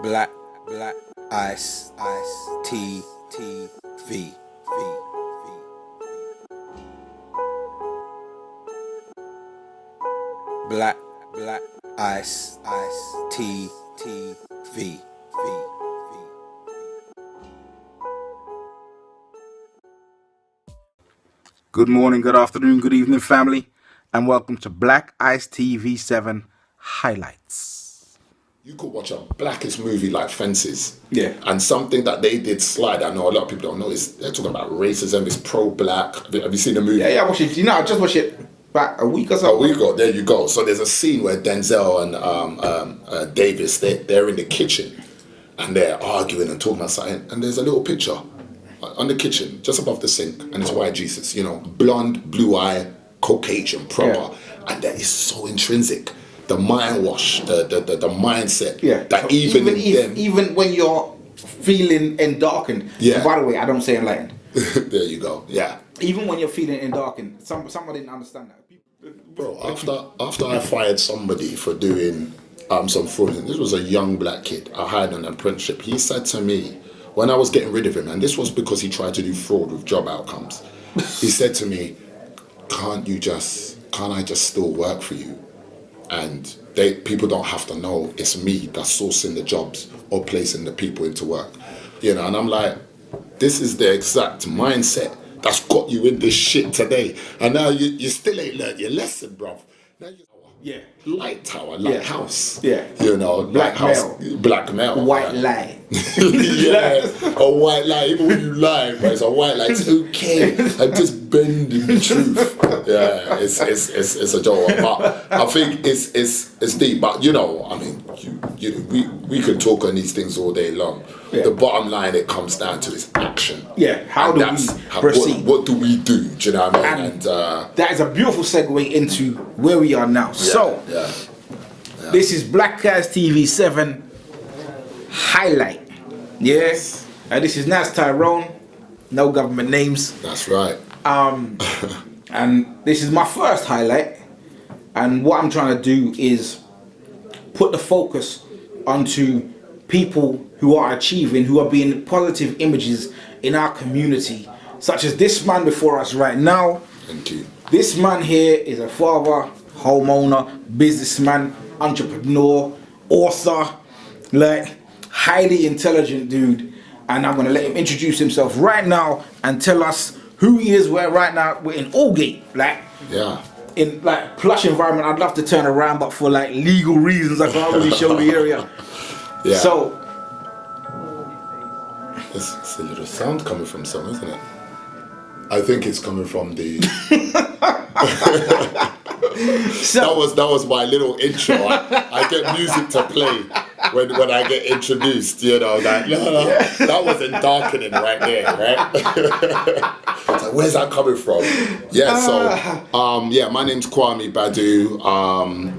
Black Ice T V. Black Ice T V. Good morning, good afternoon, good evening, family, and welcome to Black Ice TV7 Highlights. You could watch a blackest movie like Fences. Yeah. And something that they did slide, I know a lot of people don't know, is they're talking about racism, it's pro-black. Have you seen the movie? Yeah, I watched it. I just watched it about a week or so. A week ago, there you go. So there's a scene where Denzel and Davis, they're in the kitchen and they're arguing and talking about something. And there's a little picture on the kitchen, just above the sink, and it's white Jesus, blonde, blue eye, Caucasian, proper. Yeah. And that is so intrinsic. The mind wash, the mindset. Yeah. That so even when you're feeling darkened. Yeah. And by the way, I don't say enlightened. There you go. Yeah. Even when you're feeling darkened, someone didn't understand that. Bro, after I fired somebody for doing some fraud, this was a young black kid. I hired an apprenticeship. He said to me, when I was getting rid of him, and this was because he tried to do fraud with job outcomes, he said to me, can't I just still work for you? And people don't have to know it's me that's sourcing the jobs or placing the people into work. And I'm like, this is the exact mindset that's got you in this shit today. And now you still ain't learned your lesson, bruv. Now light tower, lighthouse. Yeah. Black male. White lie. Yeah, a white lie. Even when you lie, but it's a white lie. It's okay. I'm just bending the truth. Yeah, it's a joke. But I think it's deep. But we could talk on these things all day long. Yeah. The bottom line, it comes down to is action. Yeah. How do we proceed? What do we do? Do you know what I mean? And that is a beautiful segue into where we are now. This is Black Ice TV7 Highlight. Yes. And this is Naz Tyrone. No government names. That's right. And this is my first highlight. And what I'm trying to do is put the focus onto people who are achieving, who are being positive images in our community, such as this man before us right now. Thank you. This man here is a father, homeowner, businessman, entrepreneur, author, highly intelligent dude. And I'm going to let him introduce himself right now and tell us who he is. Right now we're in Aldgate, in plush environment. I'd love to turn around, but for legal reasons I can't really show the area. Yeah. So it's a little sound coming from somewhere, isn't it? I think it's coming from the that was my little intro. I get music to play when I get introduced, that wasn't darkening right there, right? So where's that coming from? Yeah, so my name's Kwame Badu,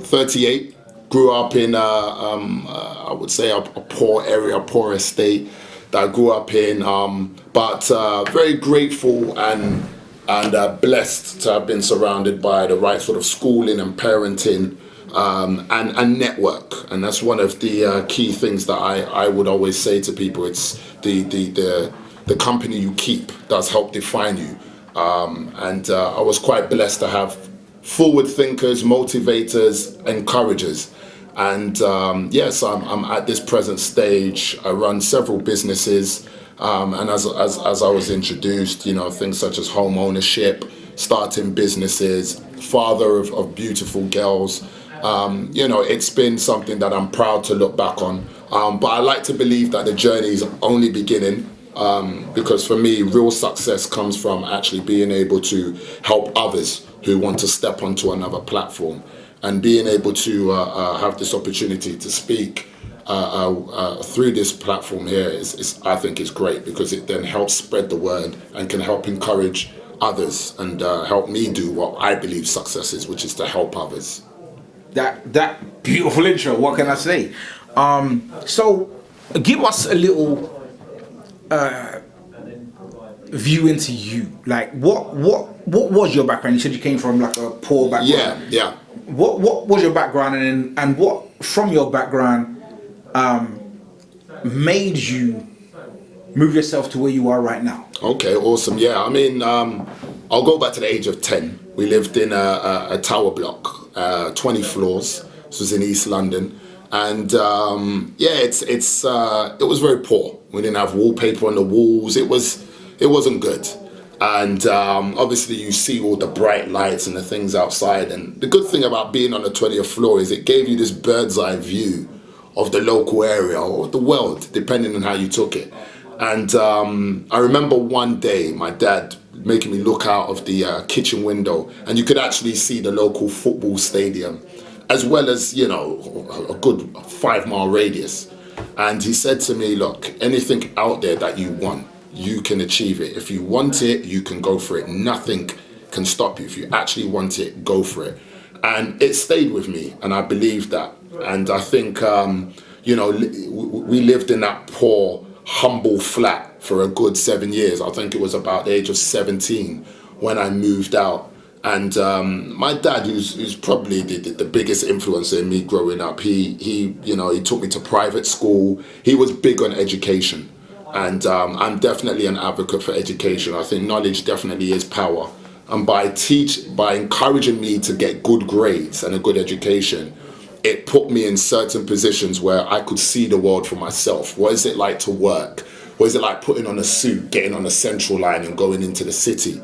38. Grew up in I would say a poor area, poor estate that I grew up in, but very grateful and blessed to have been surrounded by the right sort of schooling and parenting and network. And that's one of the key things that I would always say to people. It's the company you keep does help define you. And I was quite blessed to have forward thinkers, motivators, encouragers. And so I'm at this present stage. I run several businesses, and as I was introduced, things such as home ownership, starting businesses, father of beautiful girls. It's been something that I'm proud to look back on. But I like to believe that the journey is only beginning, because for me, real success comes from actually being able to help others who want to step onto another platform. And being able to have this opportunity to speak through this platform here I think is great, because it then helps spread the word and can help encourage others and help me do what I believe success is, which is to help others. That beautiful intro. What can I say? So give us a little view into you. What was your background? You said you came from a poor background. Yeah. What was your background, and what from your background made you move yourself to where you are right now? Okay, awesome. Yeah, I mean, I'll go back to the age of 10. We lived in a tower block, 20 floors. This was in East London. And it was very poor. We didn't have wallpaper on the walls. It wasn't good. And obviously you see all the bright lights and the things outside. And the good thing about being on the 20th floor is it gave you this bird's eye view of the local area or the world, depending on how you took it. And I remember one day my dad making me look out of the kitchen window, and you could actually see the local football stadium, as well as, you know, a good 5-mile radius. And he said to me, look, anything out there that you want, you can achieve it. If you want it, you can go for it. Nothing can stop you. If you actually want it, go for it. And it stayed with me, and I believe that. And I think, we lived in that poor, humble flat for a good 7 years. I think it was about the age of 17 when I moved out. And my dad, who's probably the biggest influencer in me growing up, he took me to private school. He was big on education. And I'm definitely an advocate for education. I think knowledge definitely is power. And by encouraging me to get good grades and a good education, it put me in certain positions where I could see the world for myself. What is it like to work? What is it like putting on a suit, getting on the central line and going into the city?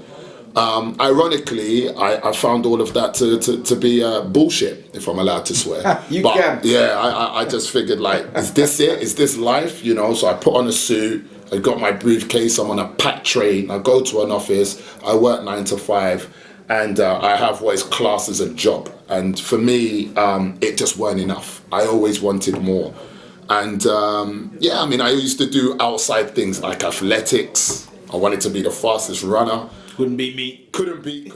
Ironically, I found all of that to be bullshit, if I'm allowed to swear. Can. Yeah, I just figured, like, is this it? Is this life? You know, so I put on a suit, I got my briefcase, I'm on a packed train, I go to an office, I work 9 to 5, and I have what is classed as a job. And for me, it just weren't enough. I always wanted more. And I used to do outside things like athletics. I wanted to be the fastest runner. Couldn't beat me. Couldn't beat. It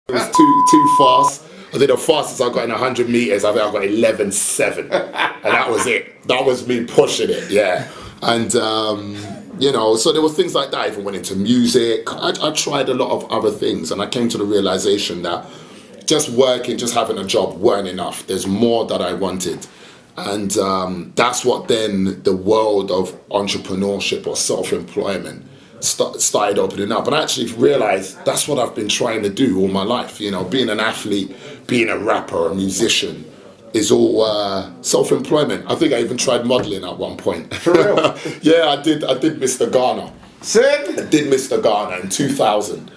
was too fast. I think the fastest I got in 100 meters, I think I got 11.7. And that was it. That was me pushing it, yeah. And, so there were things like that. I even went into music. I tried a lot of other things, and I came to the realization that just working, just having a job weren't enough. There's more that I wanted. And that's what then the world of entrepreneurship or self-employment started opening up. And I actually realized that's what I've been trying to do all my life. You know, being an athlete, being a rapper, a musician is all self-employment. I think I even tried modeling at one point. For real? Yeah, I did Mr. Ghana. Sid? I did Mr. Ghana in 2000.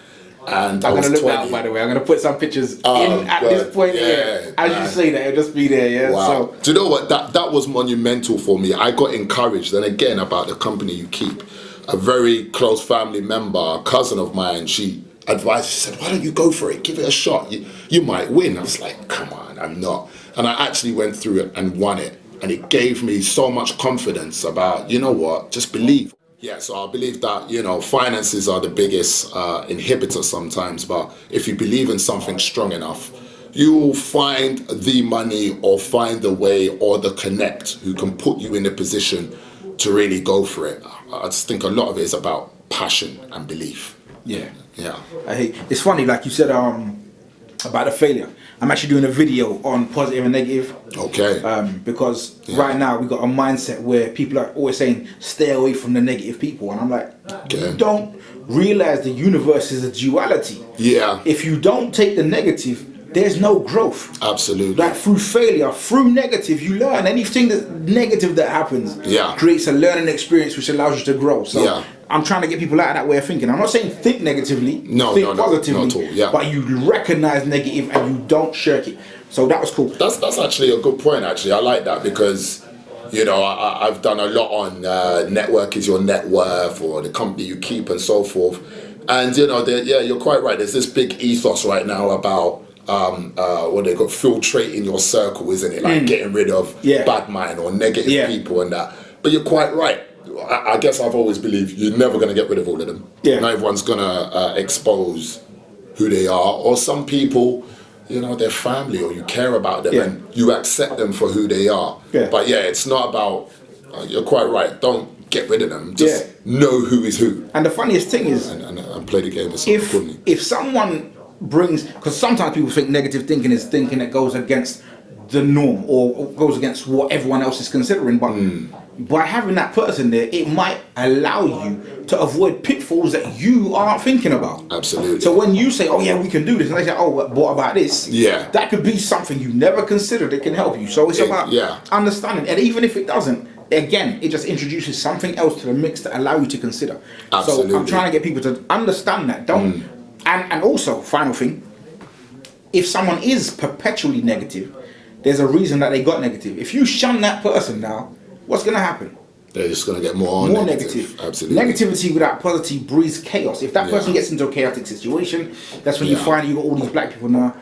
And I'm I was going to look 20. that, by the way. I'm going to put some pictures at this point here. As you say that, it'll just be there, yeah? Wow. So, do you know what? That was monumental for me. I got encouraged. And again, about the company you keep. A very close family member, a cousin of mine, she advised, she said, why don't you go for it? Give it a shot. You might win. I was like, come on, I'm not. And I actually went through it and won it. And it gave me so much confidence about, you know what, just believe. Yeah, so I believe that, finances are the biggest inhibitor sometimes. But if you believe in something strong enough, you will find the money or find the way or the connect who can put you in a position to really go for it. I just think a lot of it is about passion and belief. yeah. Yeah. It's funny, like you said about the failure. I'm actually doing a video on positive and negative. Okay. Because right now we got a mindset where people are always saying, stay away from the negative people. And I'm like, you don't realize the universe is a duality. Yeah. If you don't take the negative, there's no growth. Absolutely. Like through failure, through negative, you learn. Anything that negative that happens creates a learning experience which allows you to grow. So I'm trying to get people out of that way of thinking. I'm not saying think negatively, think positively, not at all, yeah. But you recognize negative and you don't shirk it. So that was cool. That's actually a good point, actually. I like that because, I've done a lot on network is your net worth or the company you keep and so forth. And, you're quite right. There's this big ethos right now about what they got, filtrating your circle, isn't it? Like getting rid of bad mind or negative people and that. But you're quite right. I guess I've always believed you're never going to get rid of all of them. Yeah. Not everyone's going to expose who they are. Or some people, they're family or you care about them and you accept them for who they are. Yeah. But it's not about, you're quite right, don't get rid of them. Just know who is who. And the funniest thing is, and play the game. If someone brings, because sometimes people think negative thinking is thinking that goes against the norm or goes against what everyone else is considering, but by having that person there, it might allow you to avoid pitfalls that you aren't thinking about. Absolutely. So when you say, oh yeah, we can do this, and they say, oh, what about this? Yeah. That could be something you never considered that can help you. So it's about understanding. And even if it doesn't, again, it just introduces something else to the mix that allow you to consider. Absolutely. So I'm trying to get people to understand that. Don't and also, final thing, if someone is perpetually negative, there's a reason that they got negative. If you shun that person now, what's going to happen? They're just going to get more negative. Absolutely. Negativity without positivity breeds chaos. If that person gets into a chaotic situation, that's when you find you got all these black people now.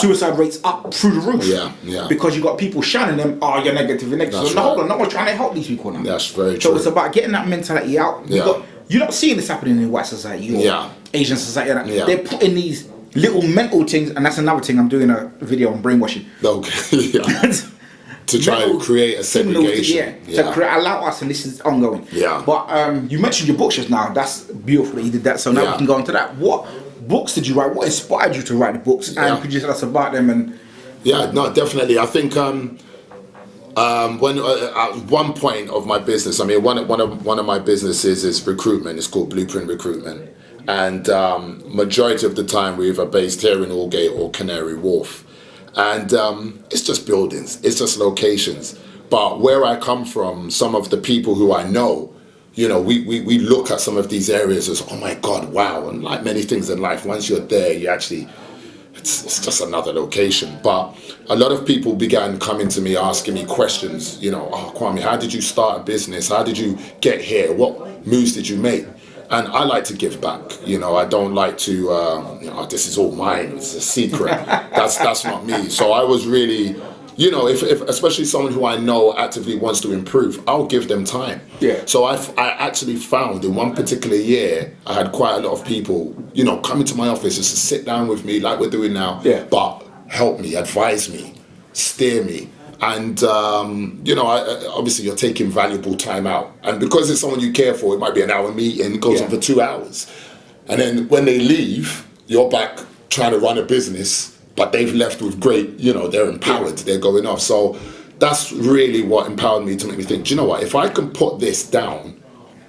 Suicide rates up through the roof. Because you got people shunning them. Oh, you're negative. You're negative. That's So hold on, no one's trying to help these people now. That's very true. So it's about getting that mentality out. You're not seeing this happening in white society or Asian society. They're putting these little mental things, and that's another thing. I'm doing a video on brainwashing. Okay. To try and create a segregation. To allow us, and this is ongoing. But you mentioned your books just now. That's beautiful that you did that. So now we can go into that. What books did you write? What inspired you to write the books? And could you tell us about them? And no, definitely. I think when at one point of my business, I mean, one of my businesses is recruitment. It's called Blueprint Recruitment, and majority of the time we're either based here in Aldgate or Canary Wharf. And it's just buildings, it's just locations. But where I come from, some of the people who I know, you know, we look at some of these areas as, oh my God, wow. And like many things in life, once you're there, you actually, it's just another location. But a lot of people began coming to me, asking me questions, you know, oh, Kwame, how did you start a business? How did you get here? What moves did you make? And I like to give back, you know. I don't like to, you know, this is all mine. It's a secret. That's not me. So I was really, you know, if especially someone who I know actively wants to improve, I'll give them time. So I actually found in one particular year, I had quite a lot of people, you know, coming to my office just to sit down with me, like we're doing now. But help me, advise me, steer me. And, you know, obviously you're taking valuable time out. And because it's someone you care for, it might be an hour meeting, it goes on for 2 hours. And then when they leave, you're back trying to run a business, but they've left with great, you know, they're empowered, they're going off. So that's really what empowered me to make me think, do you know what, if I can put this down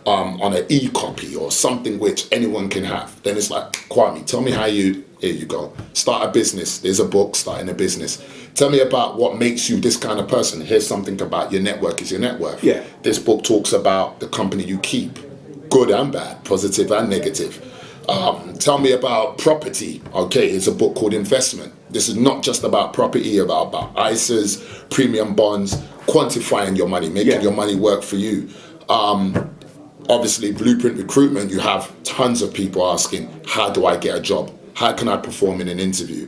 on an e-copy or something which anyone can have, then it's like, Kwame, tell me how here you go. Start a business. There's a book, starting a business. Tell me about what makes you this kind of person. Here's something about your network is your net worth. This book talks about the company you keep, good and bad, positive and negative. Tell me about property. Okay, it's a book called Investment. This is not just about property, about ISAs, premium bonds, quantifying your money, making your money work for you. Obviously, Blueprint Recruitment, you have tons of people asking, how do I get a job? How can I perform in an interview?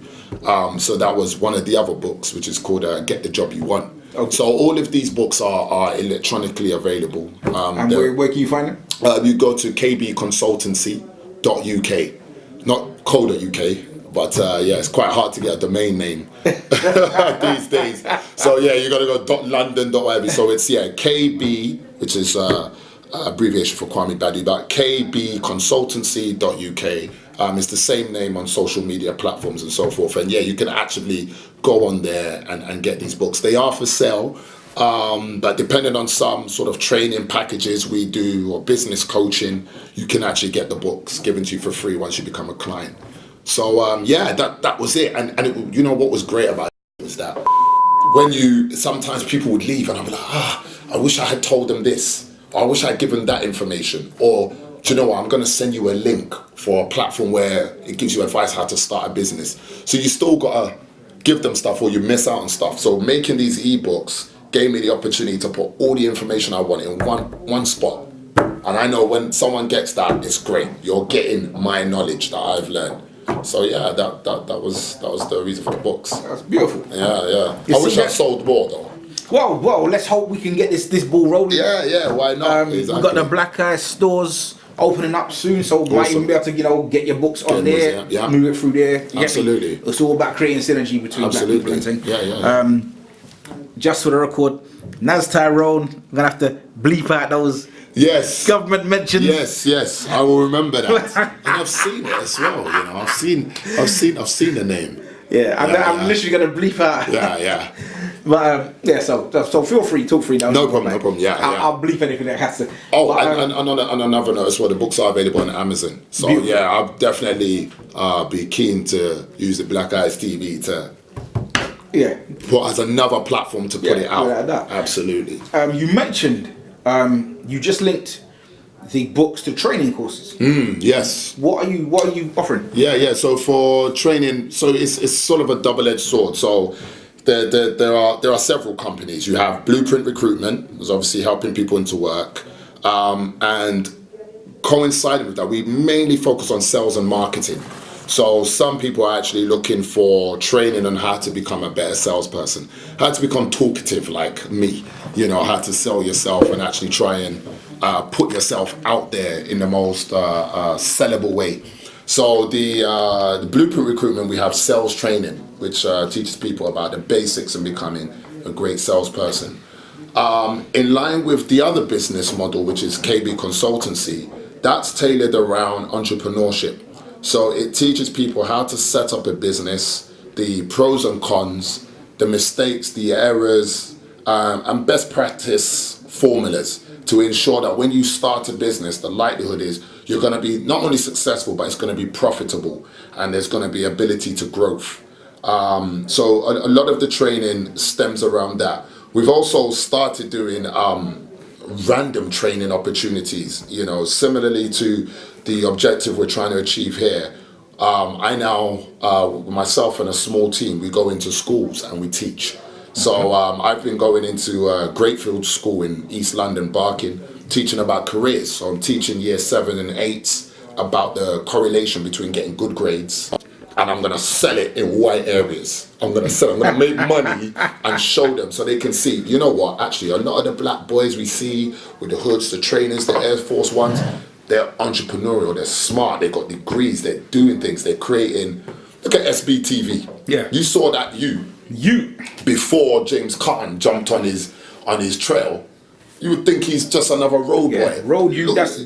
So that was one of the other books, which is called Get the Job You Want. So all of these books are electronically available. And where can you find them? You go to kbconsultancy.uk, not co.uk, but it's quite hard to get a domain name these days. So you got to go .london, whatever. So it's KB, which is abbreviation for Kwame Badu, but kbconsultancy.uk. It's the same name on social media platforms and so forth. And you can actually go on there and get these books. They are for sale, but depending on some sort of training packages we do or business coaching, you can actually get the books given to you for free once you become a client. So that was it. And it, you know what was great about it was that when sometimes people would leave and I'd be like, I wish I had told them this. Or I wish I had given that information. Or, do you know what, I'm going to send you a link for a platform where it gives you advice how to start a business. So you still got to give them stuff or you miss out on stuff. So making these ebooks gave me the opportunity to put all the information I want in one spot. And I know when someone gets that, it's great. You're getting my knowledge that I've learned. So that was the reason for the books. That's beautiful. I wish I sold more though. Well, let's hope we can get this ball rolling. Why not? Exactly. We've got the Black Eye stores opening up soon, so we might even be able to, get your books on there, move it through there. Absolutely. It's all about creating synergy between black people and things. Just for the record, Naz Tyrone, I'm gonna have to bleep out those government mentions. Yes, I will remember that. And I've seen it as well. I've seen the name. I'm literally gonna bleep out. Yeah, so feel free, talk free now. No problem. Yeah, I'll bleep anything that has to. Oh, but, and on another note as well, the books are available on Amazon. So beautiful. yeah, I'll definitely be keen to use the Black Eyes TV to put as another platform to put it out. Like that. Absolutely. You mentioned you just linked the books to training courses. Yes. What are you offering? Yeah. So for training, so it's sort of a double-edged sword. So there are several companies. You have Blueprint Recruitment, who's obviously helping people into work, and coinciding with that, we mainly focus on sales and marketing. So some people are actually looking for training on how to become a better salesperson, how to become talkative like me, how to sell yourself and actually try and put yourself out there in the most sellable way. So the Blueprint Recruitment, we have sales training, which teaches people about the basics and becoming a great salesperson. In line with the other business model, which is KB Consultancy, that's tailored around entrepreneurship. So it teaches people how to set up a business, the pros and cons, the mistakes, the errors, and best practice formulas to ensure that when you start a business, the likelihood is you're going to be not only successful, but it's going to be profitable and there's going to be ability to growth. So a lot of the training stems around that. We've also started doing random training opportunities, similarly to the objective we're trying to achieve here. I now, myself and a small team, we go into schools and we teach. So I've been going into Greatfield School in East London, Barking, teaching about careers. So I'm teaching year 7 and 8 about the correlation between getting good grades. And I'm going to sell it in white areas. I'm going to make money and show them so they can see, you know what, actually a lot of the black boys we see with the hoods, the trainers, the Air Force Ones, they're entrepreneurial, they're smart, they got degrees, they're doing things, they're creating. Look at SBTV. Yeah. You saw that you before James Cotton jumped on his trail. You would think he's just another road boy. Road you, that's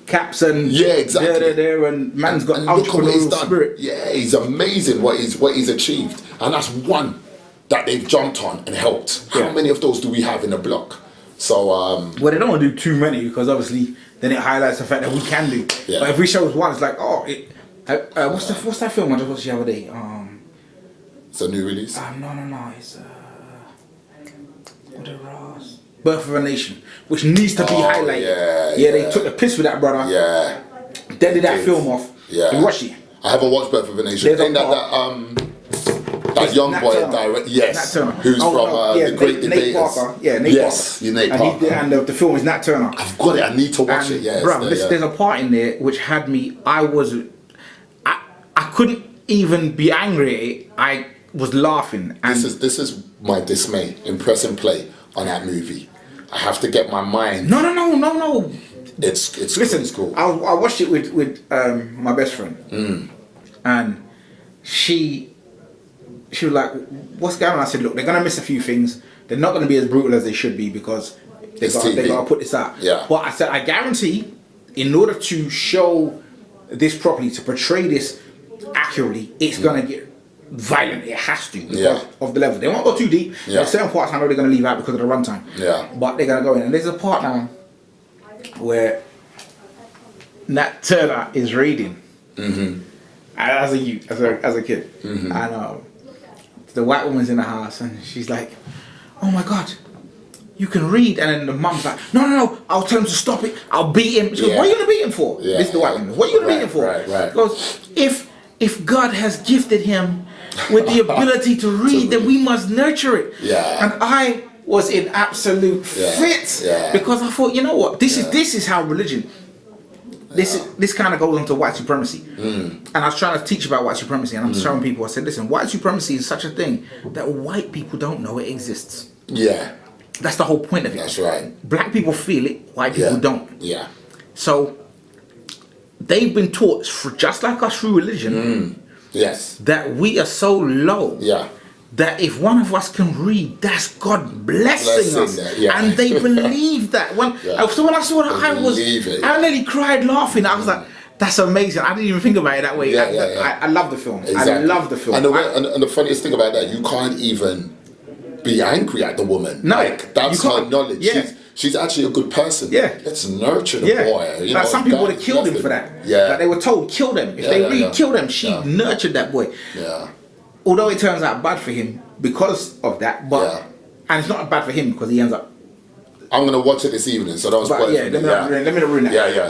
caps and exactly. there and man's got and look at what he's entrepreneurial done. spirit. Yeah, he's amazing what he's achieved, and that's one that they've jumped on and helped. How many of those do we have in the block? So well, they don't want to do too many because obviously then it highlights the fact that we can do. Yeah. But if we show one, it's like what's that film I just watched the other day? It's a new release. No, it's what a Ross. Birth of a Nation, which needs to be highlighted. Yeah, they took the piss with that, brother. Yeah. They did that film off. Yeah. Have you watched it? I haven't watched Birth of a Nation. There's that young Nat boy Turner. direct, Nat Turner. who's from the Great Nate Debaters. Parker. Yeah, Nate yes, Parker. Nate Parker. And the film is Nat Turner. I've got it. I need to watch it. Yeah, bro, there's a part in there which had me. I couldn't even be angry at it. I was laughing. And this is my dismay in press and play on that movie. I have to get my mind. No. It's listen. It's cool. I watched it with my best friend, and she was like, "What's going on?" I said, "Look, they're gonna miss a few things. They're not gonna be as brutal as they should be because they gotta put this out." Yeah. But I said, I guarantee, in order to show this properly, to portray this accurately, it's gonna get violent. It has to because of the level. They won't go too deep. There's certain parts I know they're gonna leave out because of the runtime. Yeah. But they're gonna go in, and there's a part now where Nat Turner is reading as a kid, and the white woman's in the house, and she's like, "Oh my God, you can read," and then the mum's like, "No, I'll tell him to stop it. I'll beat him." She goes, "What are you gonna beat him for?" Yeah. This is the white woman. What are you gonna beat him for? Right. Because if God has gifted him with the ability to read, then we must nurture it. Yeah. And I was in absolute fits because I thought, you know what, this is how religion. This kind of goes into white supremacy, and I was trying to teach about white supremacy, and I'm showing people. I said, listen, white supremacy is such a thing that white people don't know it exists. Yeah, that's the whole point of it. That's right. Black people feel it, white people don't. Yeah. So they've been taught, just like us through religion, yes, that we are so low. Yeah. That if one of us can read, that's God blessing us, and they believe that. So when I saw that, I nearly cried laughing. I was like, "That's amazing!" I didn't even think about it that way. I love the film. Exactly. I love the film. And the funniest thing about that, you can't even be angry at the woman. No, like that's you her can't. knowledge. Yeah. She's actually a good person. Yeah. Let's nurture the Yeah, boy. You like know, some people would God have killed him bless for that. Yeah. Like they were told, kill them. If they really kill them, she nurtured that boy. Yeah. Although it turns out bad for him because of that, but and it's not bad for him because he ends up. I'm gonna watch it this evening, so don't spoil it. Let me not ruin that. Yeah.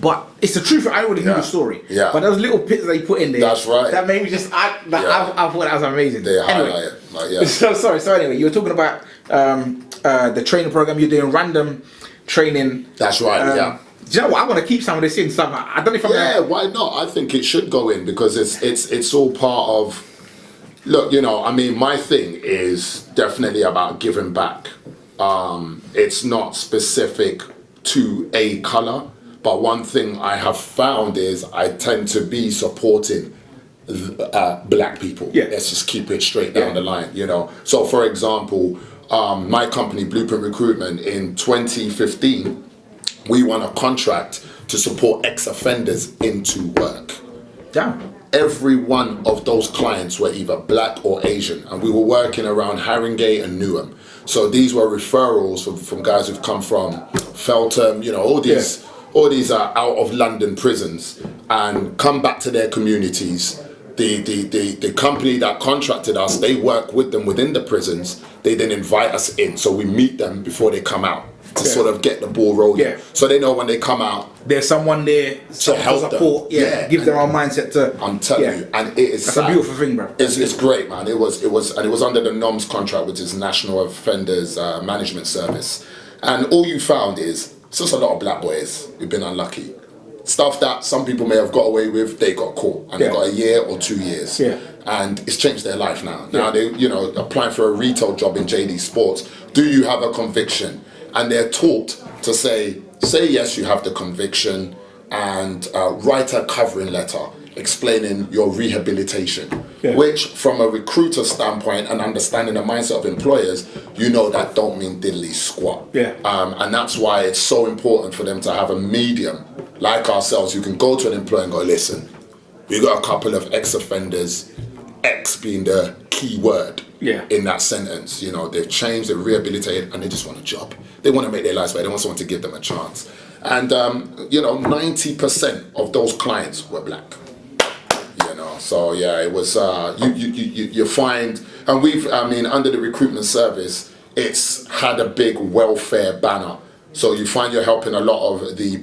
But it's the truth. I already knew the story. Yeah. But those little bits they put in there. That's right. That made me just. I thought that was amazing. They highlight it. Like, So sorry. So anyway, you were talking about the training program. You're doing random training. That's right. Do you know what? I want to keep some of this in. Some. I don't know if I'm. Yeah. Why not? I think it should go in because it's all part of. Look, you know, I mean, my thing is definitely about giving back. It's not specific to a color, but one thing I have found is I tend to be supporting black people. Yeah. Let's just keep it straight down the line, you know. So, for example, my company, Blueprint Recruitment, in 2015, we won a contract to support ex-offenders into work. Damn. Every one of those clients were either black or Asian, and we were working around Haringey and Newham. So these were referrals from guys who've come from Feltham, you know, all these are out of London prisons and come back to their communities. The company that contracted us, they work with them within the prisons. They then invite us in, so we meet them before they come out to sort of get the ball rolling. Yeah. So they know when they come out, there's someone there to help support. them. Give their own mindset to. I'm telling you, and it is. That's a beautiful thing, bro. It's great, man. It was under the NOMS contract, which is National Offenders Management Service, and all you found is it's just a lot of black boys who've been unlucky. Stuff that some people may have got away with, they got caught, and they got a year or 2 years. Yeah. And it's changed their life now. Now they, you know, applying for a retail job in JD Sports. Do you have a conviction? And they're taught to say yes, you have the conviction, and write a covering letter explaining your rehabilitation. Which, from a recruiter standpoint and understanding the mindset of employers, you know that don't mean diddly squat. And that's why it's so important for them to have a medium like ourselves. You can go to an employer and go, listen, we got a couple of ex-offenders, X being the key word in that sentence. You know, they've changed, they've rehabilitated, and they just want a job. They want to make their lives better. They want someone to give them a chance. And, you know, 90% of those clients were black. You know, so yeah, it was, you find, and under the recruitment service, it's had a big welfare banner. So you find you're helping a lot of the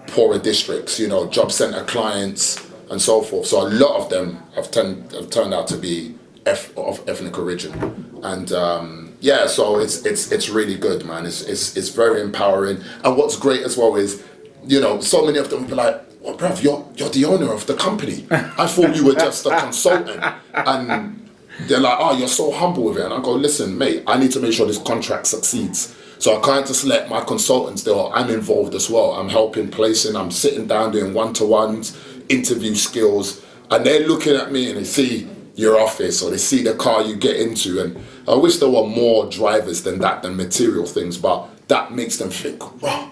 poorer districts, you know, job centre clients and so forth. So a lot of them have turned out to be of ethnic origin. And so it's really good, man. It's very empowering. And what's great as well is, you know, so many of them will be like, well, bruv, you're the owner of the company. I thought you were just a consultant. And they're like, oh, you're so humble with it. And I go, listen, mate, I need to make sure this contract succeeds. So I can't just let my consultants do it. I'm involved as well. I'm helping placing, I'm sitting down doing one-to-ones, interview skills. And they're looking at me and they see your office or they see the car you get into. And I wish there were more drivers than material things, but that makes them think, wow.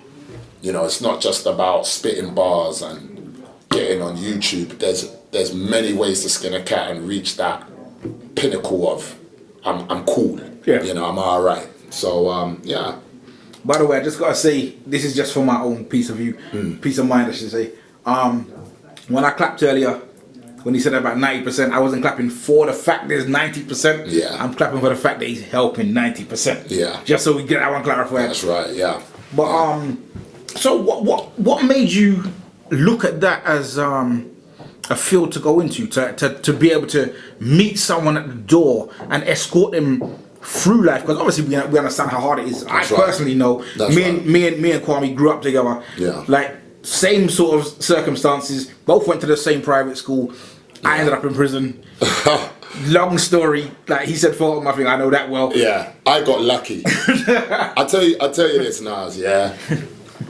You know, it's not just about spitting bars and getting on YouTube. There's many ways to skin a cat and reach that pinnacle of I'm cool. You know, I'm all right. So yeah. By the way, I just gotta say, this is just for my own peace of mind, I should say. When I clapped earlier, when he said about 90%, I wasn't clapping for the fact there's 90%. Yeah. I'm clapping for the fact that he's helping 90%. Yeah. Just so we get that one clarified. That's right. Yeah. But so what made you look at that as a field to go into, to be able to meet someone at the door and escort them through life? Because obviously we understand how hard it is. That's I personally know. Me and Kwame grew up together. Yeah. Like same sort of circumstances. Both went to the same private school. Yeah. I ended up in prison. Long story. Like he said, for my thing, I know that well. Yeah, I got lucky. I tell you this, Naz. Yeah.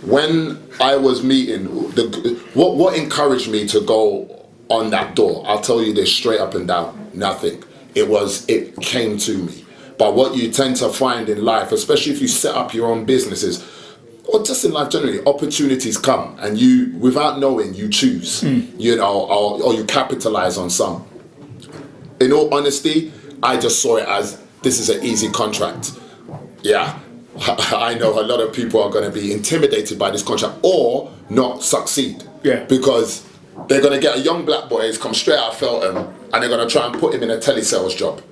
When I was meeting, what encouraged me to go on that door, I'll tell you this straight up and down, nothing. It came to me. But what you tend to find in life, especially if you set up your own businesses, or just in life generally, opportunities come and you, without knowing, you choose, you know, or you capitalize on some. In all honesty, I just saw it as this is an easy contract. Yeah, I know a lot of people are going to be intimidated by this contract or not succeed. Yeah. Because they're going to get a young black boy who's come straight out of Feltham and they're going to try and put him in a telesales job.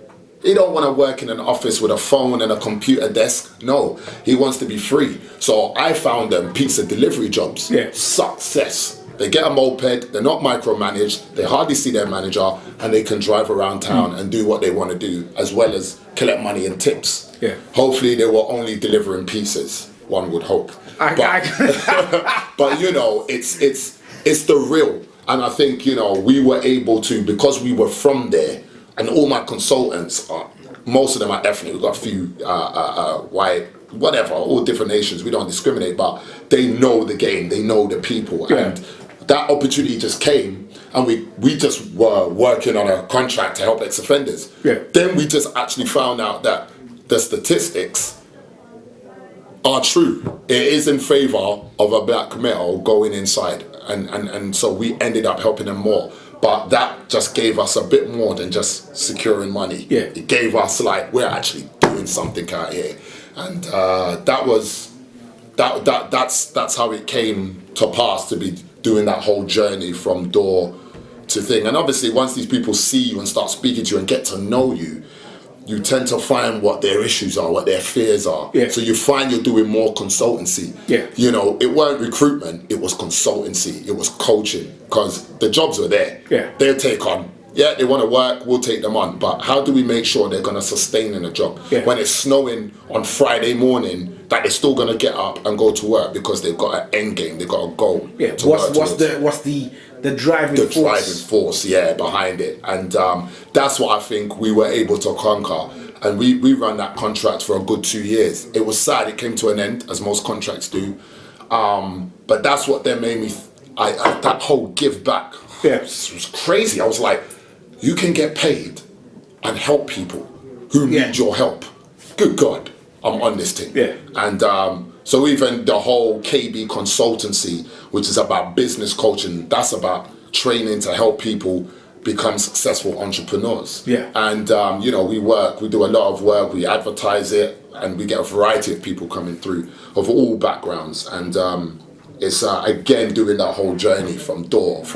He don't want to work in an office with a phone and a computer desk. No, he wants to be free. So I found them pizza delivery jobs. Yeah. Success. They get a moped, they're not micromanaged, they hardly see their manager, and they can drive around town and do what they want to do, as well as collect money and tips. Yeah. Hopefully they were only delivering pizzas, one would hope. But you know, it's the real. And I think, you know, we were able to, because we were from there, and all my consultants are, most of them are ethnic, we've got a few white, whatever, all different nations, we don't discriminate, but they know the game, they know the people. Yeah. And that opportunity just came, and we just were working on a contract to help ex-offenders. Yeah. Then we just actually found out that the statistics are true. It is in favor of a black male going inside, and so we ended up helping them more. But that just gave us a bit more than just securing money. Yeah. It gave us, like, we're actually doing something out here, and that's how it came to pass, to be doing that whole journey from door to thing. And obviously, once these people see you and start speaking to you and get to know you, you tend to find what their issues are, what their fears are. Yeah. So you find you're doing more consultancy. Yeah. You know, it weren't recruitment, it was consultancy, it was coaching, because the jobs were there. Yeah. They'll take on. Yeah, they want to work, we'll take them on. But how do we make sure they're going to sustain in a job? Yeah. When it's snowing on Friday morning, that they're still going to get up and go to work because they've got an end game, they've got a goal. Yeah. To What's work towards. the driving force? The driving force, yeah, behind it. And that's what I think we were able to conquer. And we ran that contract for a good 2 years. It was sad it came to an end, as most contracts do. But that's what then made me, that whole give back. Yeah. It was crazy. I was like, you can get paid and help people who Yeah. need your help. Good God, I'm on this thing. Yeah. And so even the whole KB consultancy, which is about business coaching, that's about training to help people become successful entrepreneurs. Yeah. And you know, we do a lot of work, we advertise it, and we get a variety of people coming through of all backgrounds. And it's again doing that whole journey from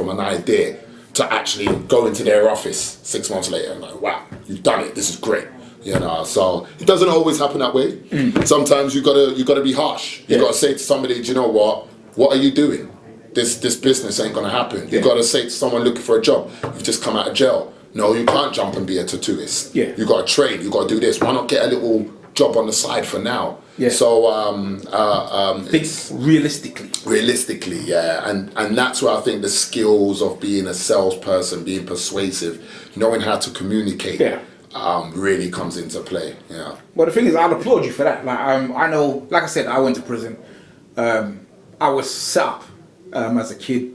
an idea to actually go into their office 6 months later and like, wow, you've done it, this is great. You know, so it doesn't always happen that way. Sometimes you gotta be harsh. You gotta say to somebody, do you know what are you doing? This business ain't gonna happen. You gotta say to someone looking for a job, you've just come out of jail. No, you can't jump and be a tattooist. Yeah. You gotta train, you gotta do this. Why not get a little job on the side for now? Yeah. So Think realistically. realistically, yeah, and that's where I think the skills of being a salesperson, being persuasive, knowing how to communicate, Yeah. really comes into play. Yeah. Well, the thing is, I'll applaud you for that. Like, I know, like I said, I went to prison. I was set up as a kid.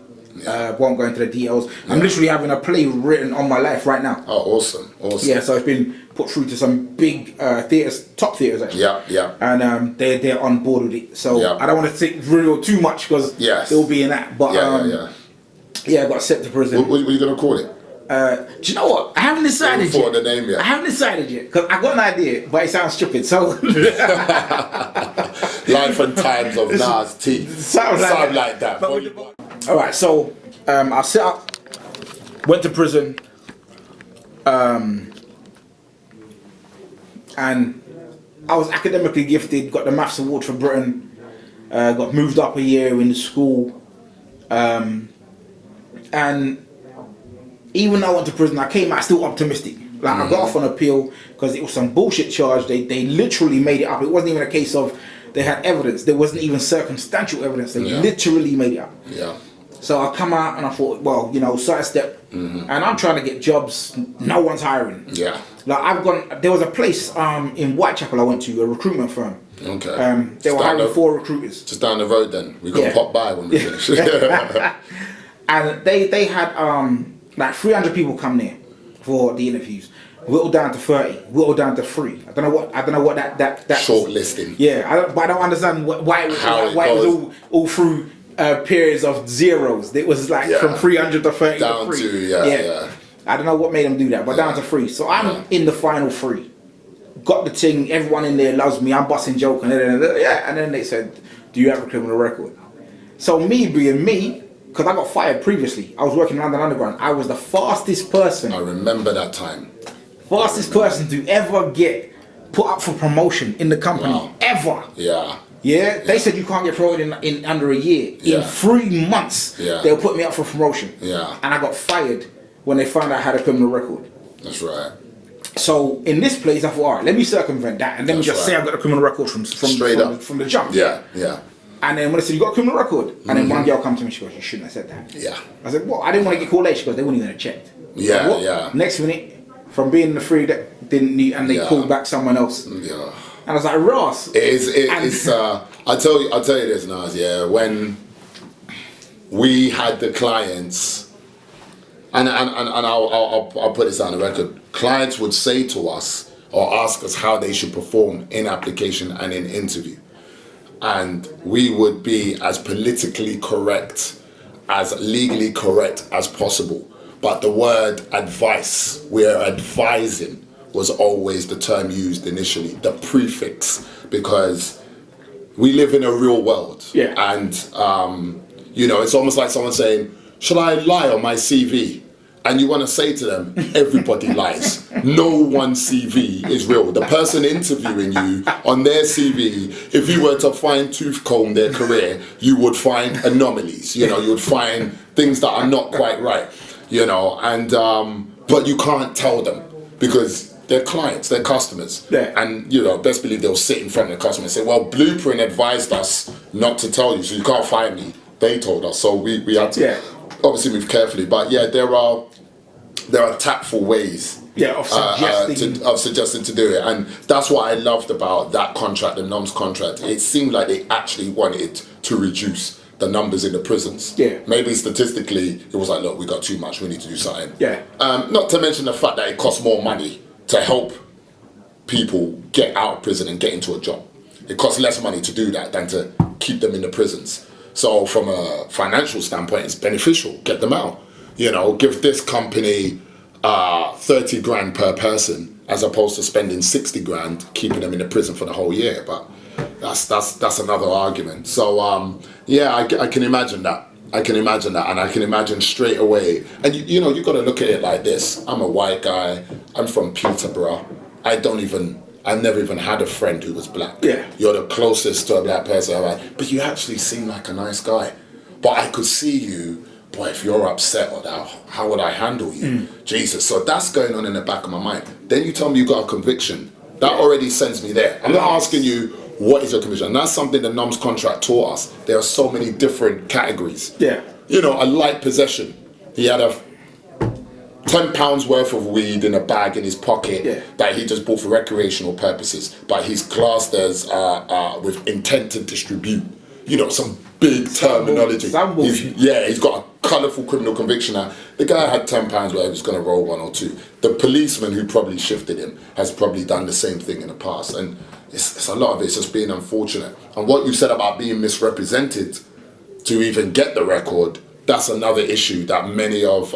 Won't go into the details. I'm literally having a play written on my life right now. Oh, awesome. Yeah, so it's been put through to some big theatres, top theatres actually. Yeah. And they're on board with it. So Yeah. I don't want to take real too much because Yes. they'll be in that. But yeah, I got sent to prison. What are you gonna call it? Do you know what? I haven't decided For yet. the name yet. I haven't decided yet because I got an idea, but it sounds stupid. So Life and Times of Naz T. Sounds like that. But all right, so I set up, went to prison, and I was academically gifted. Got the Maths Award for Britain. Got moved up a year in the school, and even though I went to prison, I came out still optimistic. Like I got off on appeal because it was some bullshit charge. They literally made it up. It wasn't even a case of they had evidence. There wasn't even circumstantial evidence. They literally made it up. Yeah. So I come out and I thought, well, you know, sidestep. And I'm trying to get jobs. No one's hiring. Yeah. Like there was a place in Whitechapel I went to, a recruitment firm. Okay. They were hiring 4 recruiters. Just down the road then. We got pop by when we finish. And they had like 300 people come there for the interviews. Whittled down to 30. Whittled down to 3. I don't know what that shortlisting. Yeah, but I don't understand why it was all through periods of zeros. It was like from 300 to 30 down to 3. To yeah. I don't know what made them do that, but down to 3. So I'm in the final 3. got the thing, everyone in there loves me, I'm busting joke, and then they said, do you have a criminal record? So me being me, because I got fired previously, I was working in London Underground, I was the fastest person. I remember that time. Fastest person to ever get put up for promotion in the company, ever. Yeah. Yeah, they said you can't get promoted in under a year. Yeah. In 3 months, they'll put me up for promotion. Yeah. And I got fired when they found out I had a criminal record. That's right. So in this place, I thought, all right, let me circumvent that, and let me just say I've got a criminal record from the jump. Yeah, yeah. And then when they said, you got a criminal record? And then one girl come to me, she goes, you shouldn't have said that. Yeah. I said, well, I didn't want to get called late. She goes, they wouldn't even have checked. Yeah, like, yeah. Next minute, from being the three that didn't need, and they called back someone else. Yeah. And I was like, Ross. It's I'll tell you this, Naz, when we had the clients, and I'll put this on the record, clients would say to us or ask us how they should perform in application and in interview. And we would be as politically correct, as legally correct as possible. But the word advice, we're advising, was always the term used initially, the prefix, because we live in a real world. Yeah. And, it's almost like someone saying, should I lie on my CV? And you want to say to them, everybody lies. No one's CV is real. The person interviewing you on their CV, if you were to fine tooth comb their career, you would find anomalies. You would find things that are not quite right. And but you can't tell them because they're clients, they're customers. Yeah. And best believe they'll sit in front of the customer and say, well, Blueprint advised us not to tell you, so you can't fire me. They told us, so we had to obviously move carefully. But there are tactful ways of suggesting to do it, and that's what I loved about that contract, the NOMS contract. It seemed like they actually wanted to reduce the numbers in the prisons. Yeah. Maybe statistically, it was like, look, we got too much, we need to do something. Yeah. Not to mention the fact that it costs more money to help people get out of prison and get into a job. It costs less money to do that than to keep them in the prisons. So from a financial standpoint, it's beneficial. Get them out. Give this company 30 grand per person as opposed to spending 60 grand keeping them in the prison for the whole year. But that's another argument. So I can imagine that. I can imagine that, and I can imagine straight away. And you got to look at it like this. I'm a white guy. I'm from Peterborough. I've never even had a friend who was black. Yeah. You're the closest to a black person I've had. But you actually seem like a nice guy. But I could see you, boy, if you're upset or that, how would I handle you? Jesus. So that's going on in the back of my mind. Then you tell me you got a conviction. That already sends me there. I'm not asking you, what is your conviction? And that's something the NOMS contract taught us. There are so many different categories. Yeah. A light possession. He had a £10 worth of weed in a bag in his pocket that he just bought for recreational purposes, but he's classed as with intent to distribute. Some big terminology. He's got a colourful criminal conviction now. The guy had £10 where he was going to roll one or two. The policeman who probably shifted him has probably done the same thing in the past, and it's a lot of it's just being unfortunate. And what you said about being misrepresented to even get the record, that's another issue that many of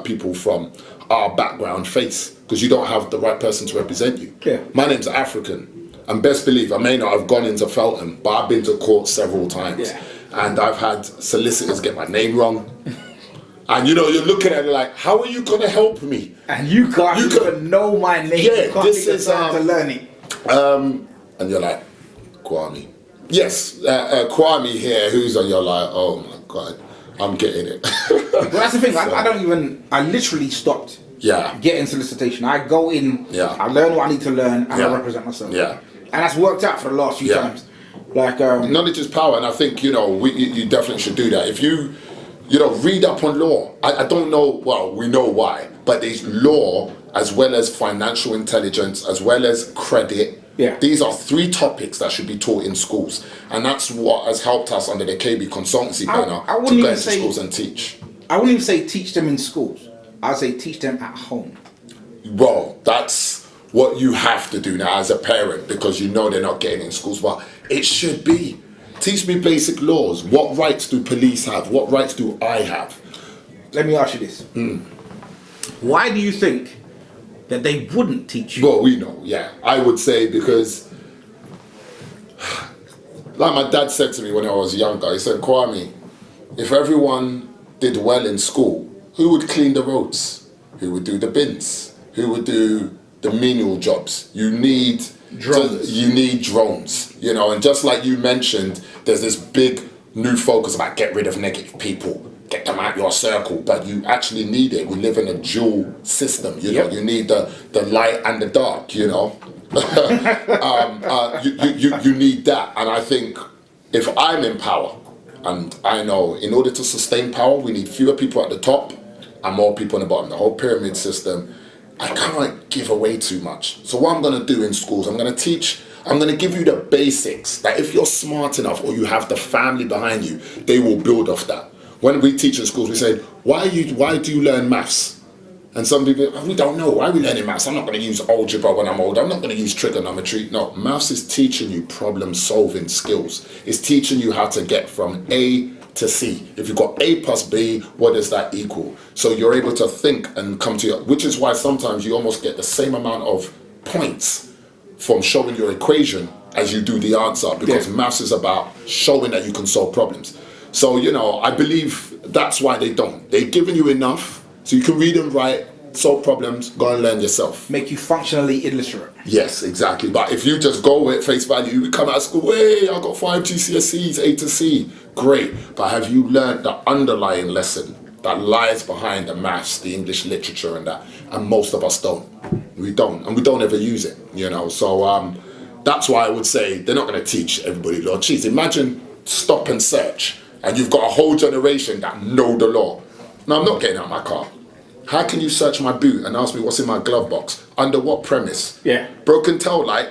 people from our background face, because you don't have the right person to represent you. Yeah. My name's African, and best believe I may not have gone into Feltham, but I've been to court several times. Yeah. And I've had solicitors get my name wrong. And you're looking at it like, how are you going to help me? And you can't even know my name. Yeah, you can't this take is the time to learn it. And you're like, Kwame. Yes, Kwame here, who's on your like, oh my God, I'm getting it. Well, that's the thing, I literally stopped getting solicitation. I go in, I learn what I need to learn, and I represent myself. Yeah. And that's worked out for the last few times. Like knowledge is power, and I think you definitely should do that. If you read up on law. I don't know. Well, we know why, but there's law as well as financial intelligence as well as credit. Yeah. These are 3 topics that should be taught in schools, and that's what has helped us under the KB consultancy banner to go into schools and teach. I wouldn't even say teach them in schools. I'd say teach them at home. Well, that's what you have to do now as a parent, because they're not getting in schools. But it should be. Teach me basic laws. What rights do police have? What rights do I have? Let me ask you this. Why do you think that they wouldn't teach you? Well, we know, yeah. I would say because, like my dad said to me when I was younger, he said, Kwame, if everyone did well in school, who would clean the roads? Who would do the bins? Who would do the menial jobs? You need drones. You know, and just like you mentioned, there's this big new focus about get rid of negative people, get them out your circle, but you actually need it. We live in a dual system, you know, you need the light and the dark, you know. You need that. And I think if I'm in power, and I know in order to sustain power, we need fewer people at the top and more people on the bottom. The whole pyramid system, I can't give away too much. So what I'm going to do in schools, I'm going to give you the basics that if you're smart enough or you have the family behind you, they will build off that. When we teach in schools, we say, why do you learn maths? And some people, we don't know. Why are we learning maths? I'm not going to use algebra when I'm old. I'm not going to use trigonometry. No, maths is teaching you problem-solving skills. It's teaching you how to get from A to C. If you've got A plus B, what does that equal? So you're able to think and come to which is why sometimes you almost get the same amount of points from showing your equation as you do the answer, because maths is about showing that you can solve problems. So, you know, I believe that's why they don't. They've given you enough so you can read and write, solve problems, go and learn yourself. Make you functionally illiterate. Yes, exactly. But if you just go with face value, you come out of school, hey, I got 5 GCSEs, A to C, great. But have you learned the underlying lesson that lies behind the maths, the English literature and that? And most of us don't. We don't. And we don't ever use it, you know. So that's why I would say they're not going to teach everybody law. Jeez, imagine stop and search and you've got a whole generation that know the law. Now, I'm not getting out of my car. How can you search my boot and ask me what's in my glove box? Under what premise? Yeah. Broken tail light,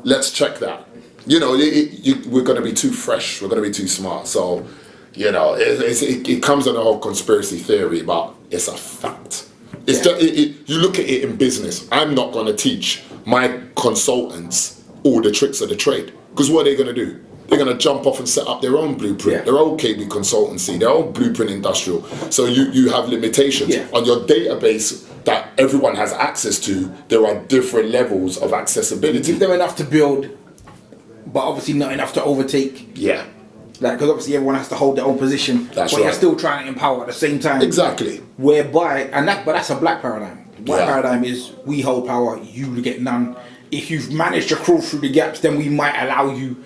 let's check that. You know, we're going to be too fresh. We're going to be too smart. So, you know, it comes on a whole conspiracy theory, but it's a fact. It's just, you look at it in business. I'm not going to teach my consultants all the tricks of the trade. Because what are they going to do? They're going to jump off and set up their own blueprint, their own KB consultancy, their own blueprint industrial. So you have limitations. On your database that everyone has access to, there are different levels of accessibility. Give them enough to build, but obviously not enough to overtake. Yeah. Like, because obviously everyone has to hold their own position, That's but right. you're still trying to empower at the same time. Exactly. Whereby, but that's a black paradigm. The white paradigm is we hold power, you get none. If you've managed to crawl through the gaps, then we might allow you,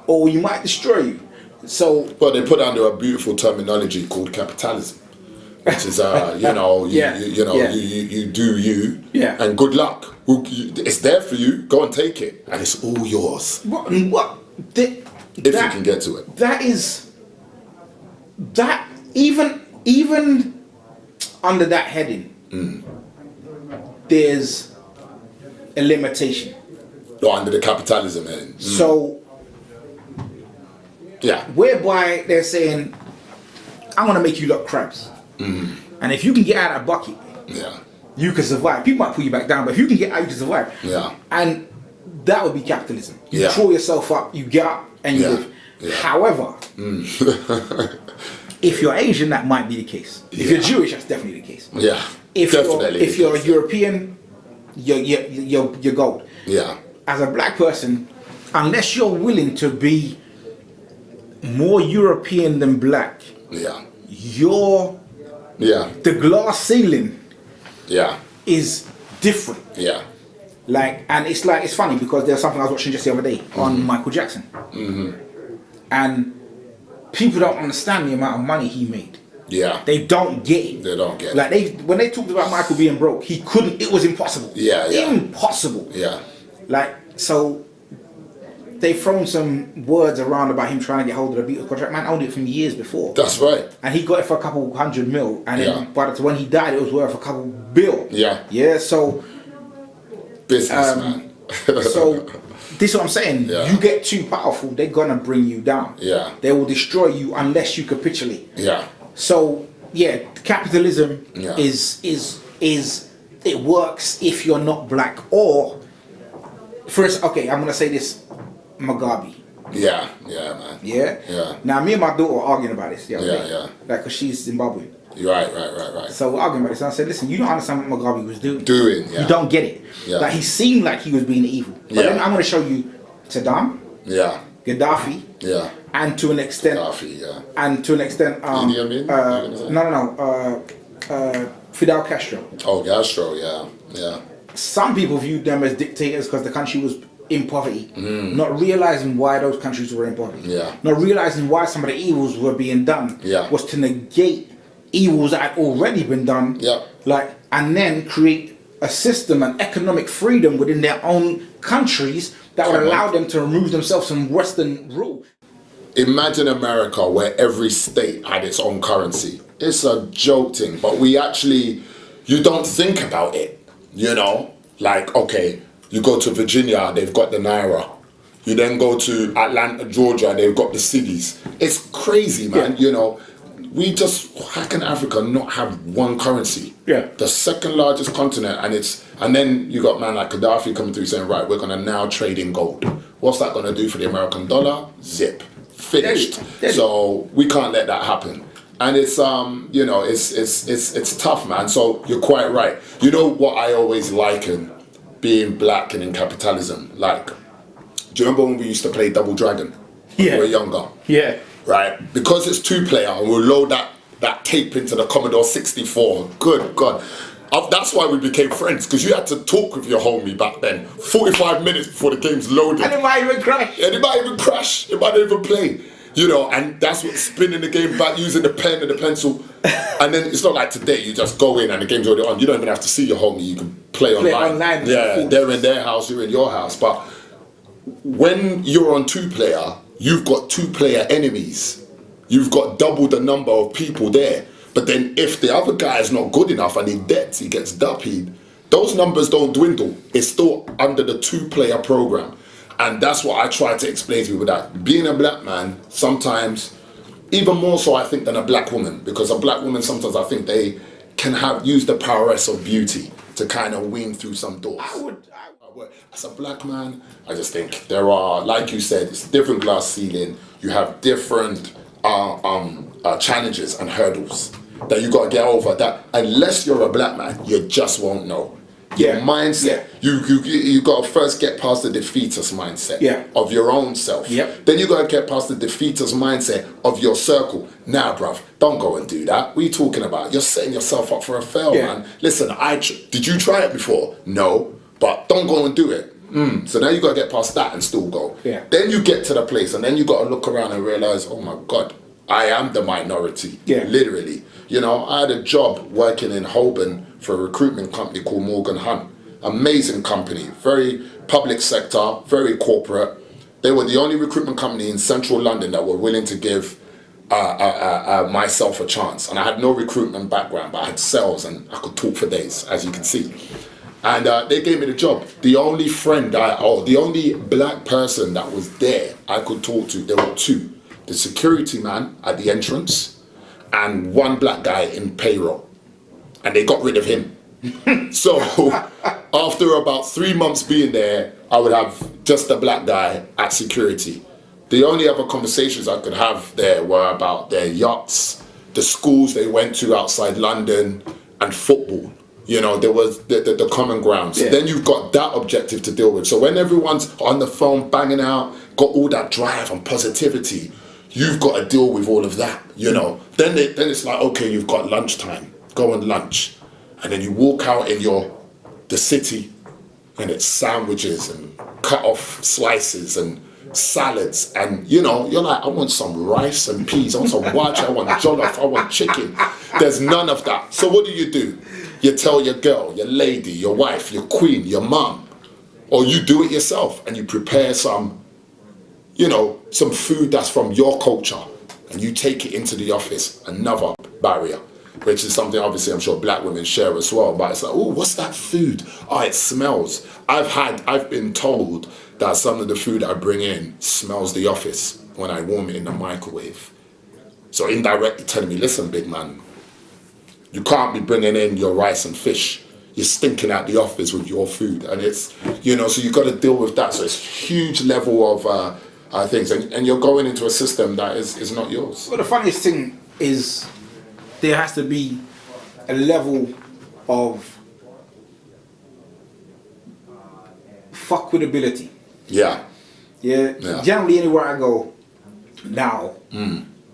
or we might destroy you. So, but they put under a beautiful terminology called capitalism, which is you know, you do you, and good luck. It's there for you. Go and take it, and it's all yours. If you can get to it. That even under that heading, there's a limitation. Or under the capitalism heading. So. Yeah. Whereby they're saying, I'm gonna make you look crabs. And if you can get out of that bucket, you can survive. People might pull you back down, but if you can get out, you can survive. Yeah. And that would be capitalism. You throw yourself up, you get up, and you live. However, if you're Asian, that might be the case. If you're Jewish, that's definitely the case. Yeah. If you're a European, you're gold. Yeah. As a black person, unless you're willing to be more European than black, the glass ceiling is different. Like, and it's funny because there's something I was watching just the other day on Michael Jackson, and people don't understand the amount of money he made. They don't get it. They don't get it. Like when they talked about Michael being broke, he couldn't. It was impossible. Impossible. Like, so they've thrown some words around about him trying to get hold of the Beatles contract. Man owned it from years before. That's right. And he got it for a couple $100 million. And then when he died, it was worth a couple billion. Yeah. So businessman. So this is what I'm saying. You get too powerful, they're gonna bring you down. They will destroy you unless you capitulate. So capitalism is it works if you're not black, or first, okay, I'm gonna say this, Mugabe. Man. Now me and my daughter were arguing about this the other day. Like, cause she's Zimbabwean. Right. So we're arguing about this. And I said, listen, you don't understand what Mugabe was doing. Yeah. You don't get it. Yeah. Like, he seemed like he was being evil. But then I'm going to show you Saddam, Gaddafi, and to an extent, Idi Amin? Fidel Castro. Oh, Castro, yeah. Some people viewed them as dictators because the country was in poverty, not realizing why those countries were in poverty, not realizing why some of the evils were being done was to negate evils that had already been done, and then create a system and economic freedom within their own countries that would allow them to remove themselves from Western rule. Imagine America where every state had its own currency. It's a joke thing, but you don't think about it, Like, okay, you go to Virginia, they've got the Naira. You then go to Atlanta, Georgia, they've got the cities. It's crazy, man, how can Africa not have one currency? The second largest continent, and then you got man like Gaddafi coming through saying, right, we're gonna now trade in gold. What's that gonna do for the American dollar? Zip. Finished. So we can't let that happen. And it's it's tough, man. So you're quite right. You know what I always liken being black and in capitalism? Like, do you remember when we used to play Double Dragon when we were younger? Yeah. Right? Because it's 2-player and we'll load that tape into the Commodore 64. Good God. That's why we became friends, because you had to talk with your homie back then 45 minutes before the game's loaded. And it might even crash. It might not even play. And that's what spinning the game back, using the pen and the pencil. And then it's not like today, you just go in and the game's already on. You don't even have to see your homie, you can play online. Yeah, they're in their house, you're in your house. But when you're on 2-player, you've got 2-player enemies. You've got double the number of people there. But then if the other guy is not good enough and he gets duppied, those numbers don't dwindle. It's still under the 2-player program. And that's what I try to explain to people, that being a black man, sometimes, even more so I think than a black woman, because a black woman sometimes I think they can use the prowess of beauty to kind of wean through some doors. As a black man, I just think there are, like you said, it's a different glass ceiling. You have different challenges and hurdles that you got to get over, that unless you're a black man, you just won't know. Your mindset, you got to first get past the defeatist mindset of your own self. Then you got to get past the defeatist mindset of your circle. Now, bruv, don't go and do that. What are you talking about? You're setting yourself up for a fail, man. Listen, did you try it before? No, but don't go and do it. So now you got to get past that and still go. Then you get to the place and then you got to look around and realize, oh my God, I am the minority, literally. I had a job working in Holborn for a recruitment company called Morgan Hunt. Amazing company, very public sector, very corporate. They were the only recruitment company in central London that were willing to give myself a chance. And I had no recruitment background, but I had sales and I could talk for days, as you can see. And they gave me the job. The only the only black person that was there I could talk to, there were 2. The security man at the entrance and one black guy in payroll. And they got rid of him. So after about 3 months being there, I would have just a black guy at security. The only other conversations I could have there were about their yachts, the schools they went to outside London, and football. There was the common ground. So then you've got that objective to deal with. So when everyone's on the phone banging out, got all that drive and positivity, you've got to deal with all of that, Then it's like, okay, you've got lunchtime, go and lunch. And then you walk out in the city and it's sandwiches and cut off slices and salads. And, you're like, I want some rice and peas, I want some wacha, I want jollof, I want chicken. There's none of that. So what do? You tell your girl, your lady, your wife, your queen, your mum, or you do it yourself and you prepare some food that's from your culture and you take it into the office, another barrier, which is something obviously I'm sure black women share as well, but it's like, oh, what's that food? Oh, it smells. I've been told that some of the food I bring in smells the office when I warm it in the microwave. So indirectly telling me, listen, big man, you can't be bringing in your rice and fish. You're stinking out the office with your food. And it's, so you got to deal with that. So it's huge level of things, and you're going into a system that is not yours. Well, the funniest thing is there has to be a level of fuckability. Yeah. Yeah. Yeah. Generally, anywhere I go now,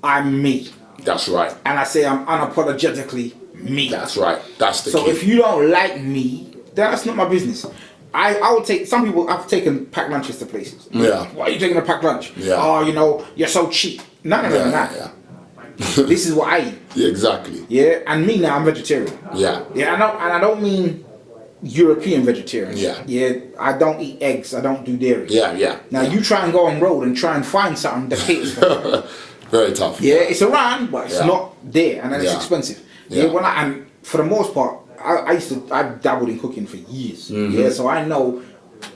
I'm me. That's right. And I say I'm unapologetically me. That's right. That's the So key. if you don't like me, that's not my business. I would take, some people, I've taken packed lunches to places. Yeah. Why are you taking a packed lunch? Yeah. Oh, you know, you're so cheap. No. Yeah. This is what I eat. Yeah, exactly. Yeah, and me now, I'm vegetarian. Yeah. Yeah, I don't mean European vegetarian. Yeah. Yeah, I don't eat eggs. I don't do dairy. Yeah. Now you try and go on road and try and find something that caters for you. Very tough. Yeah, it's around, but it's Yeah. not there, and then it's Yeah. expensive. Yeah. Yeah, and for the most part, I dabbled in cooking for years. Mm-hmm. Yeah, so I know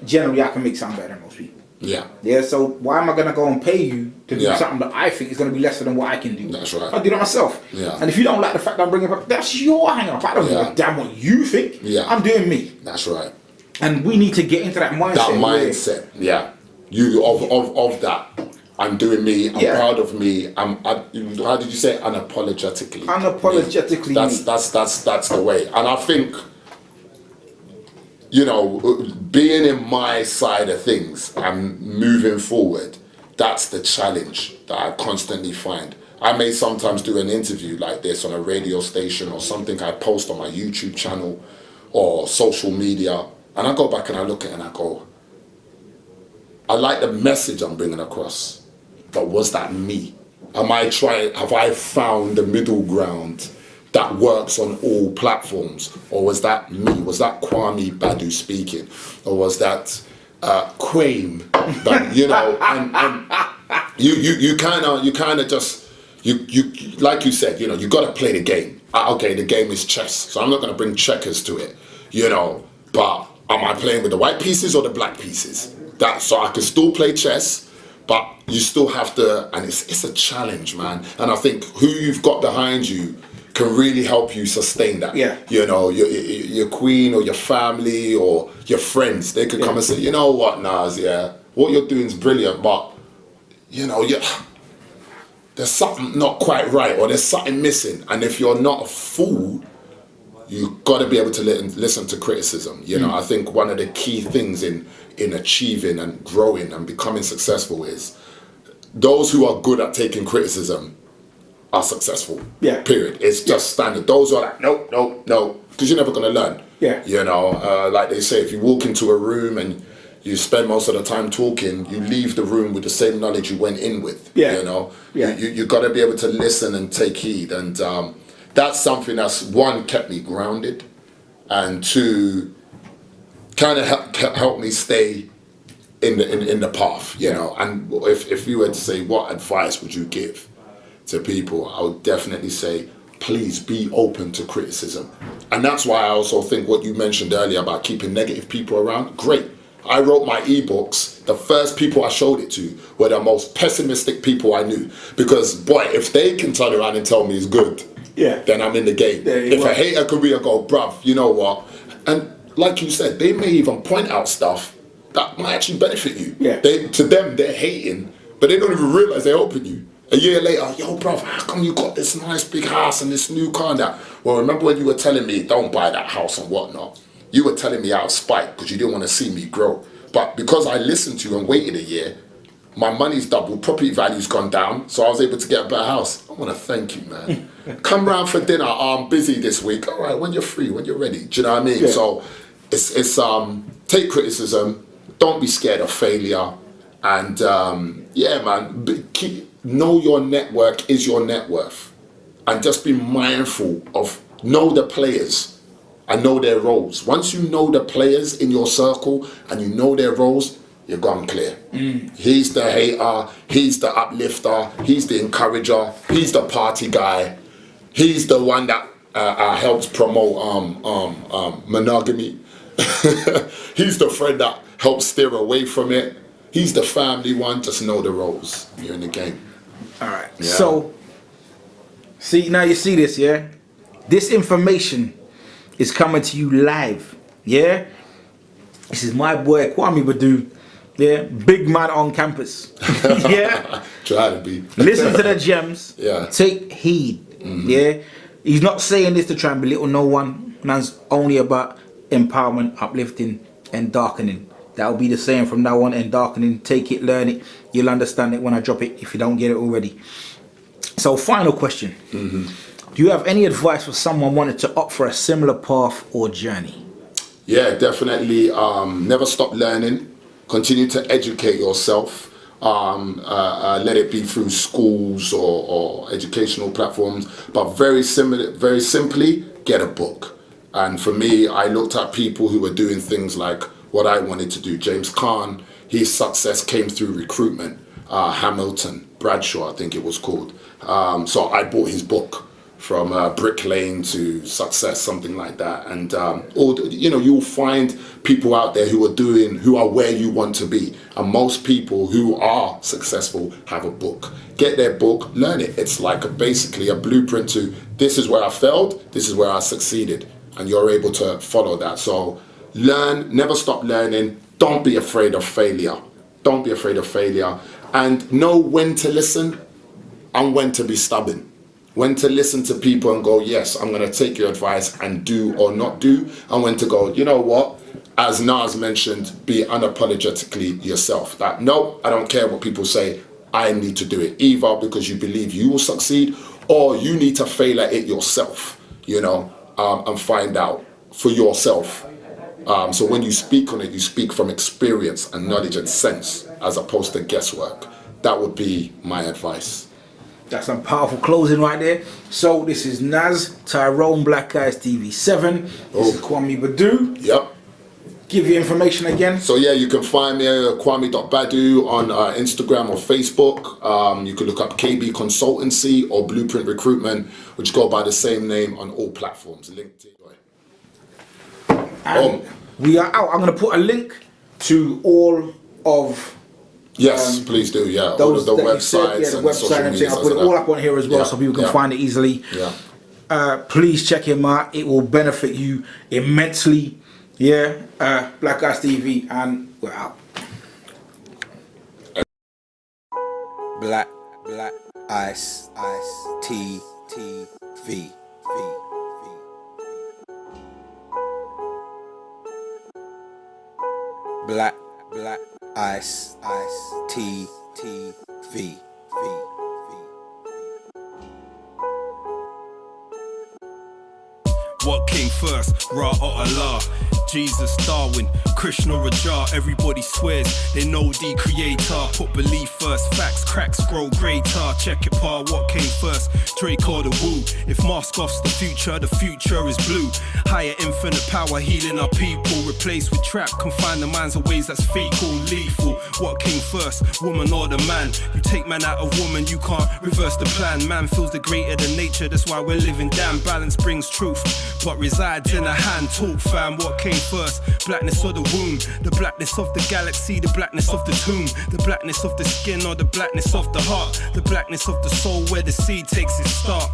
generally I can make something better than most people. Yeah. Yeah, so why am I gonna go and pay you to do Yeah. something that I think is gonna be lesser than what I can do? That's right. I'll do that myself. Yeah. And if you don't like the fact that I'm bringing up, that's your hang up. I don't give Yeah. a damn what you think. Yeah. I'm doing me. That's right. And we need to get into that mindset. That where- mindset. Yeah. You of that. I'm doing me. I'm Yeah. proud of me. How did you say unapologetically? Unapologetically me. That's the way. And I think, you know, being in my side of things and moving forward, that's the challenge that I constantly find. I may sometimes do an interview like this on a radio station or something I post on my YouTube channel or social media, and I go back and I look at it and I go, I like the message I'm bringing across, but was that me? Have I found the middle ground that works on all platforms? Or was that me? Was that Kwame Badu speaking? Or was that Kwame Badu? You know, and you kind of just, you like you said, you know, you got to play the game. Okay, the game is chess, so I'm not going to bring checkers to it, you know, but am I playing with the white pieces or the black pieces? So I can still play chess, but you still have to, and it's a challenge, man. And I think who you've got behind you can really help you sustain that. Yeah. You know, your queen or your family or your friends, they could come and say, you know what, Naz, yeah, what you're doing is brilliant, but, you know, there's something not quite right or there's something missing. And if you're not a fool, you've got to be able to listen to criticism. You know, I think one of the key things in achieving and growing and becoming successful is those who are good at taking criticism are successful. Yeah. Period. It's just standard. Those who are like, no, because you're never going to learn. Yeah. You know, like they say, if you walk into a room and you spend most of the time talking, you leave the room with the same knowledge you went in with. Yeah. You know, Yeah. you got to be able to listen and take heed. And that's something that's, one, kept me grounded, and two, kind of help me stay in the path, you know. And if you were to say, what advice would you give to people, I would definitely say, please be open to criticism. And that's why I also think what you mentioned earlier about keeping negative people around, great. I wrote my ebooks, the first people I showed it to were the most pessimistic people I knew, because boy, if they can turn around and tell me it's good, Yeah. then I'm in the game. There you If go. a hater could be a go, bruv, you know what? And like you said, they may even point out stuff that might actually benefit you. Yeah. To them, they're hating, but they don't even realize they're helping you. A year later, yo, bruv, how come you got this nice big house and this new car and that? Well, remember when you were telling me, don't buy that house and whatnot? You were telling me out of spite because you didn't want to see me grow. But because I listened to you and waited a year, my money's doubled, property value's gone down, so I was able to get a better house. I want to thank you, man. Come round for dinner. I'm busy this week. All right, when you're free, when you're ready. Do you know what I mean? Yeah. So it's take criticism. Don't be scared of failure. And yeah, man, know your network is your net worth. And just be mindful of, know the players and know their roles. Once you know the players in your circle and you know their roles, you're gone clear. He's the hater, he's the uplifter, he's the encourager, he's the party guy, he's the one that helps promote monogamy. He's the friend that helps steer away from it. He's the family one. Just know the roles. You're in the game. All right. Yeah. So, see, now you see this, yeah? This information is coming to you live, yeah? This is my boy Kwame Badu, yeah? Big man on campus, yeah? Try to be. Listen to the gems, Yeah. take heed, yeah? He's not saying this to try and belittle no one. Man's only about empowerment, uplifting, and darkening. That'll be the saying from now on, and darkening. Take it, learn it. You'll understand it when I drop it if you don't get it already. So, final question. Do you have any advice for someone wanting to opt for a similar path or journey? Yeah, definitely. Never stop learning. Continue to educate yourself. Let it be through schools or educational platforms. But very simply, get a book. And for me, I looked at people who were doing things like what I wanted to do. James Caan, his success came through recruitment. Hamilton, Bradshaw, I think it was called. So I bought his book, from Brick Lane to Success, something like that. And you'll find people out there who are where you want to be. And most people who are successful have a book. Get their book, learn it. It's like basically a blueprint to, this is where I failed, this is where I succeeded. And you're able to follow that. So learn, never stop learning. Don't be afraid of failure. Don't be afraid of failure. And know when to listen and when to be stubborn. When to listen to people and go, yes, I'm going to take your advice and do or not do. And when to go, you know what? As Naz mentioned, be unapologetically yourself. That, no, I don't care what people say. I need to do it. Either because you believe you will succeed, or you need to fail at it yourself, and find out for yourself. So when you speak on it, you speak from experience and knowledge and sense, as opposed to guesswork. That would be my advice. That's some powerful closing right there. So this is Naz Tyrone, Black Eyes TV7. This is Kwame Badu. Yep. Give your information again. So yeah, you can find me at Kwame.Badu on Instagram or Facebook. You can look up KB Consultancy or Blueprint Recruitment, which go by the same name on all platforms. LinkedIn. We are out. I'm going to put a link to all of... Yes, please do. Yeah, all of the websites and the social media. I'll put it all up on here as well, so people can find it easily. Yeah. Please check him out. It will benefit you immensely. Yeah. Black Eyes TV, and we're out. Black Eyes TV. Black Eyes TV. What came first, Ra or Allah? Jesus, Darwin, Krishna, Raja, everybody swears they know the creator. Put belief first, facts, cracks, grow greater. Check it, pa, what came first, Drake or the Woo? If mask off's the future is blue. Higher infinite power, healing our people. Replaced with trap, confine the minds of ways that's fecal, lethal. What came first, woman or the man? You take man out of woman, you can't reverse the plan. Man feels the greater than nature, that's why we're living. Damn, balance brings truth, but resides in a hand. Talk, fam, what came first? Blackness or the womb? The blackness of the galaxy, the blackness of the tomb, the blackness of the skin or the blackness of the heart, the blackness of the soul where the seed takes its start.